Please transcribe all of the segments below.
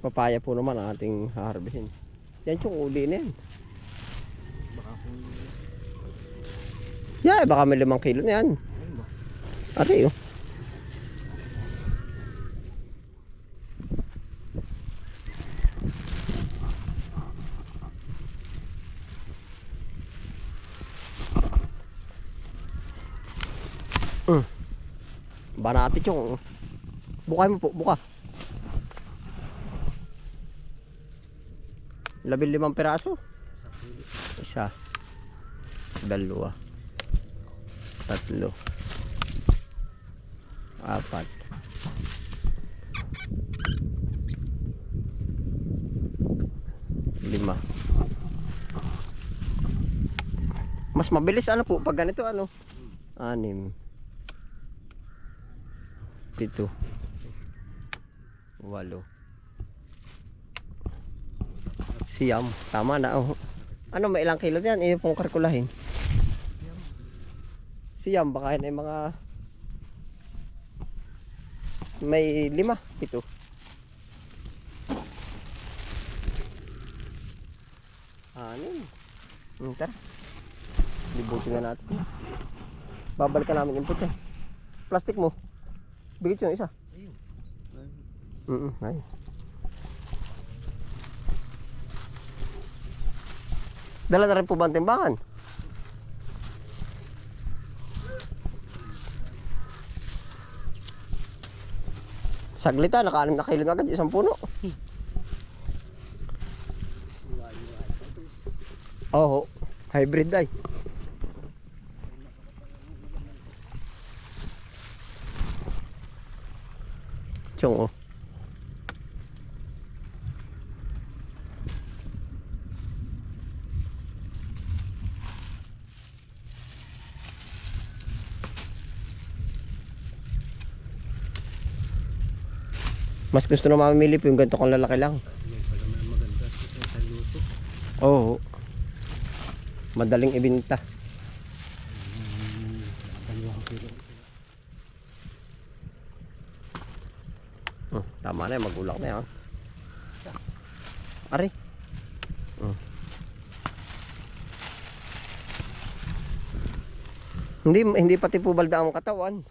Papaya po naman ang ating haharbihin. Yan yung uli na yan. Baka kung... Yeah, baka may 5 kilo na yan. Ayun ba? Ari oh. Banati chong. Bukay mo po, buka. 15 piraso. Isa. 2. 3. 4. 5. Mas mabilis ano po pag ganito ano? 6. 7. 8. Siyam. Tama na oh. Ano may ilang kilo yan? Iyo pong kalkulahin. Siyam baka yun ay mga may 5, 7. Tara. Libutin na natin. Babalikan namin yung putya. Plastic mo. Bigit yung isa. Ayun. Dala na rin po ba ang timbangan? Saglita, naka-6 na kilo na agad isang puno. Oo, hybrid ay. Chong oh. Mas gusto na mamimili po yung ganito kong lalaki lang. Maganda sa luto. Oo. Madaling ibenta. Tama na yan, magulak na yan. Ari. Hindi pati po balda ang katawan.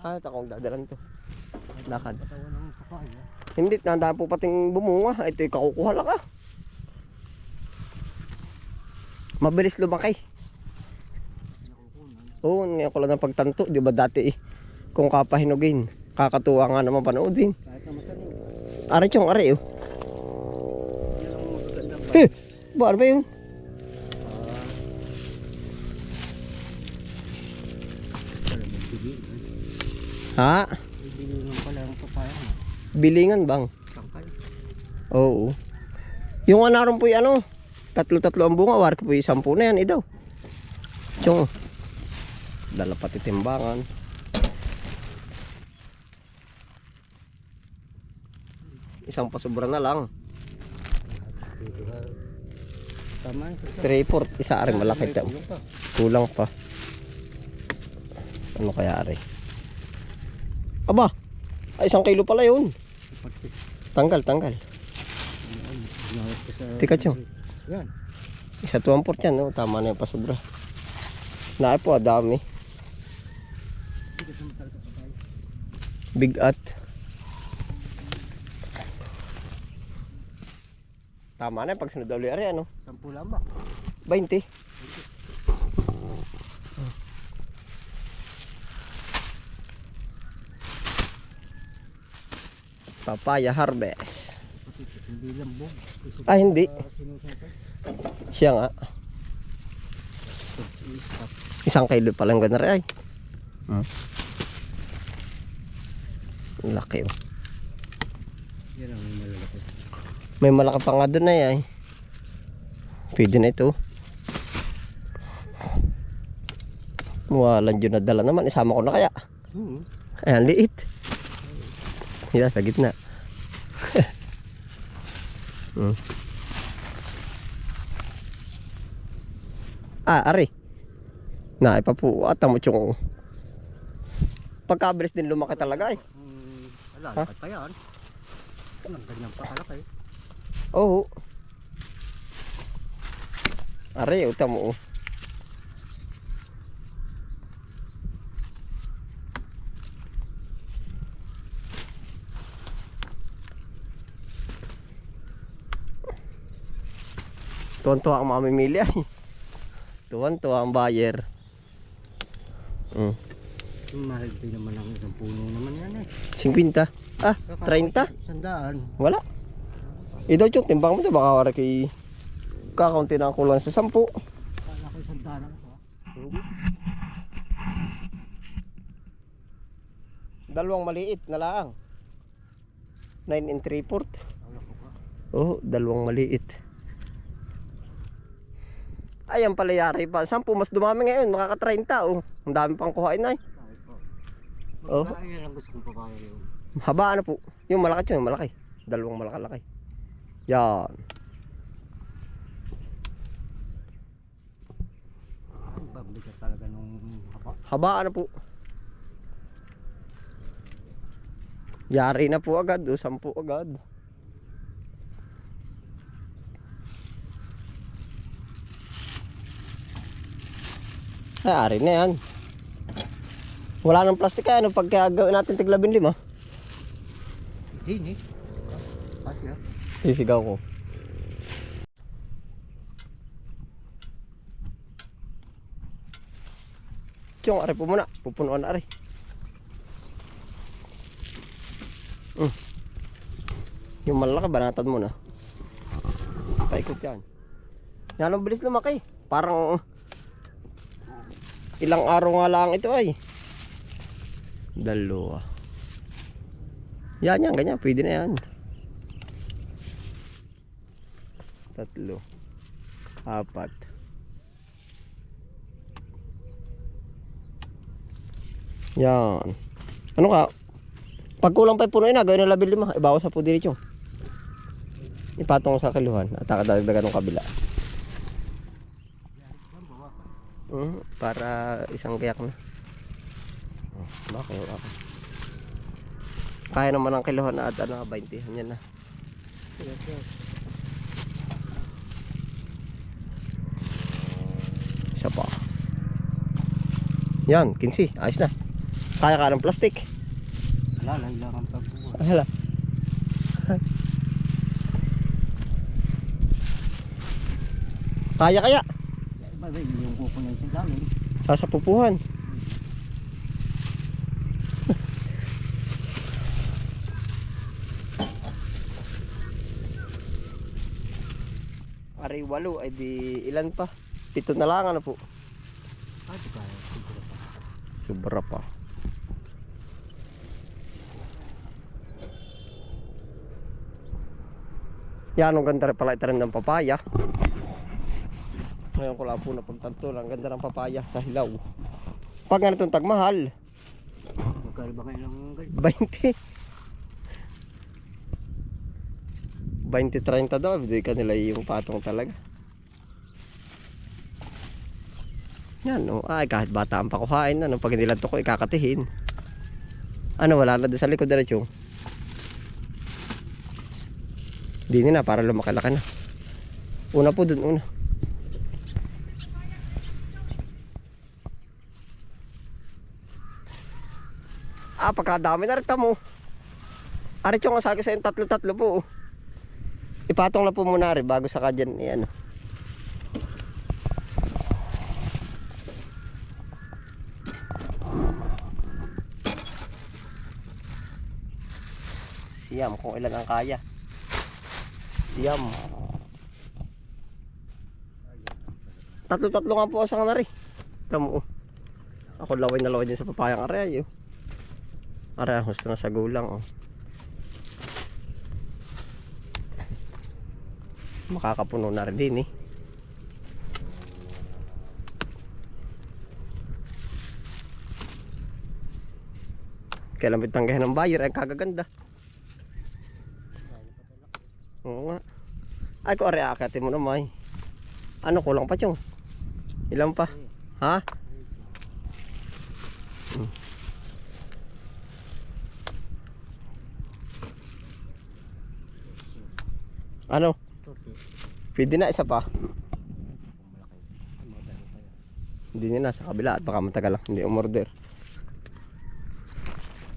Akong dadalan to. Lakad. Hindi, nanda po pating bumunga. Ito yung kakukuha lang ah. Mabilis lumaki. Oo, ngayon ko lang ng pagtanto. Di ba dati kung kapahinugin. Kakatuwa nga naman panoodin. Ari chong, ari oh. Ba, ano ba yun? Ha? Bilingan pala ang papaya. Bilingan bang? Tangkay. Oo. Yung anaron po yung ano, 3 ang bunga, war ko po yung 10 na yan, idaw. Chong. Dala pati timbangan. Isang pasobra na lang. Tama. 3/4, isa rin malaki. Kulang pa. Ano kaya ari? Aba, ay 1 kilo pala yun. Tanggal. Tika chong. Yan. Isa 2 yan, no? Tama na yung pasobra. Naay po, dami. Bigat. Tama na yung pagsunod ulit ari, ano? 10 lang ba? 20. Papaya harvest. Hindi lambog. Ah, hindi. Siya nga. 1 kilo pa lang gana rin ay. Laki oh. Yan ang malalaki. May malaki pa nga doon ay. Pwede na ito. Walang dyan na dala naman. Isama ko na kaya. Ayan, liit. Yan, sa gitna. Ari. Naipa po. At mo yung pagkabilis din lumaki talaga eh. Wala, pa yan. Ganyan pa kalaki. Oo. Are, uta mo. Oh. Tuwan-tuwa ang mamimili ay. Tuwan-tuwa ang buyer. Yung mahal din naman ang isang puno naman yan eh. 50. Ah, 30? Sandaan. Wala. Ito yung timbang mo ito. Baka wala kay kakaunti na kulang sa 10. Kala ko sandaan ako. Hindi. Dalawang maliit na laang. 9 and 3/4. Oh, dalawang maliit. Ayan pala yari pa. 10 mas dumami ngayon. Makaka-30 oh. Ang dami pang kuhain na eh. Oh. Ayan ang gusto kong papaya yun. Haba ano po. Yung malaki yung malaki. Dalawang malaki-laki. Yan. Ang babigat talaga nung haba. Haba ano po. Yari na po agad. O 10 agad. Yari na yan. Wala nang plastic ano pagka gawin natin tig 15. Hindi eh. Pasya. Sisigaw ko. Tiyong are po muna. Pupunuan are. Yung malaki banatan mo na. Paikot yan. Yan ang bilis lumaki. Parang ilang araw nga lang ito ay. Dalawa. Yan, ganyan. Pwede na yan. 3, 4. Yan. Ano ka? Pag kulang pa yung puno na, gawin na 15. Ibawas sa po diretso. Ipatong sa kiluhan at kakadagdagan ng kabila. Para isang kayak na. Bakit ako? Kaya naman ang kiluhan at 20. Yan na. Isa pa. Yan, 15. Ayos na. Kaya ka ng plastic. Wala, lang ang pagbuha. Hala. Kaya. Iba ba yung kuko na yung galing? Sasapupuhan. Aray 8 ay di ilan pa? 7 na lang ano po. Ah, di kaya. Sobra pa. Yan, ang ganda rin pala itanim ng papaya. Ngayon ko lang po napagtanto lang. Ganda ng papaya sa hilaw. Pag nga itong tagmahal, Magkano ba kayo ng 20. 20-30 daw. Hindi ka nila yung patong talaga. Yan o. Ay, kahit bata ang pakuhain. Ano, pag hindi lang ito ko ikakatihin. Ano, wala na doon sa likod diretso. Dini na para lumaki-laki na. Una po dun, una. Ah, pagkadami na rin mo. Arit yung asagi sa yung 3 po. Ipatong na po muna rin bago sa kadyan. Ano. Siyam kung ilan ang kaya. Siyam. 3 nga po asang na rin. Tamo. Ako laway na laway din sa papayang aray. Aray, gusto na sa gulang. Oh. Makakapuno na rin din eh. Kailan bitanggahin ng buyer ay kagaganda. Oo nga. Ay ko are akatin mo naman. Ano kulang pa chong? Ilan pa? Ha? Ano? Turkey. Pwede na isa pa. Malaki. Ay, mga dalawa pa yan. Hindi niya na sa kabila at baka matagal lang. Hindi umorder.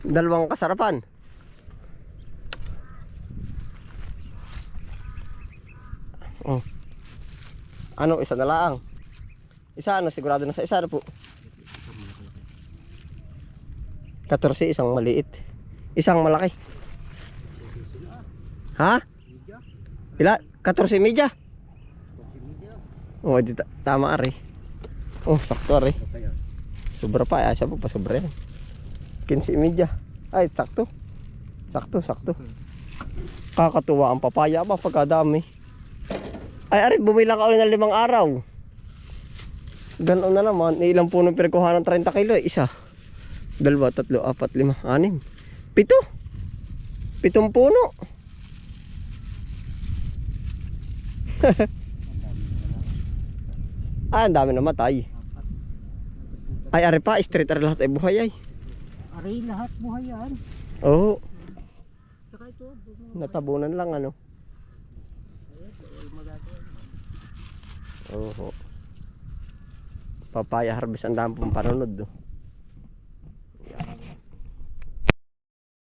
Dalawang kasarapan. Oh. Ano, isa na lang. Isa ano, sigurado na sa isa na po. 14, isang maliit. Isang malaki. Ha? Pila? 14 media? Oh, di tama ari. Oh, sakto ari. Sobra pa, siya po pa sobra yan. 15 media. Ay, sakto. Sakto. Kakatuwa ang papaya ba pagkadami. Ay, ari, bumila ka ulit ng 5 araw. Ganoon na naman. Ilang puno pinagkuha ng 30 kilo? Isa. 2, 3, 4, 5, 6. 7. 7 puno. Ang dami namatay. Ay, ari pa, straight ari lahat ay buhay ay. Aray, lahat buhay yan. Oo, Tsaka ito, natabunan lang ano. Oo. Papaya harvest ang dami pong panunod do.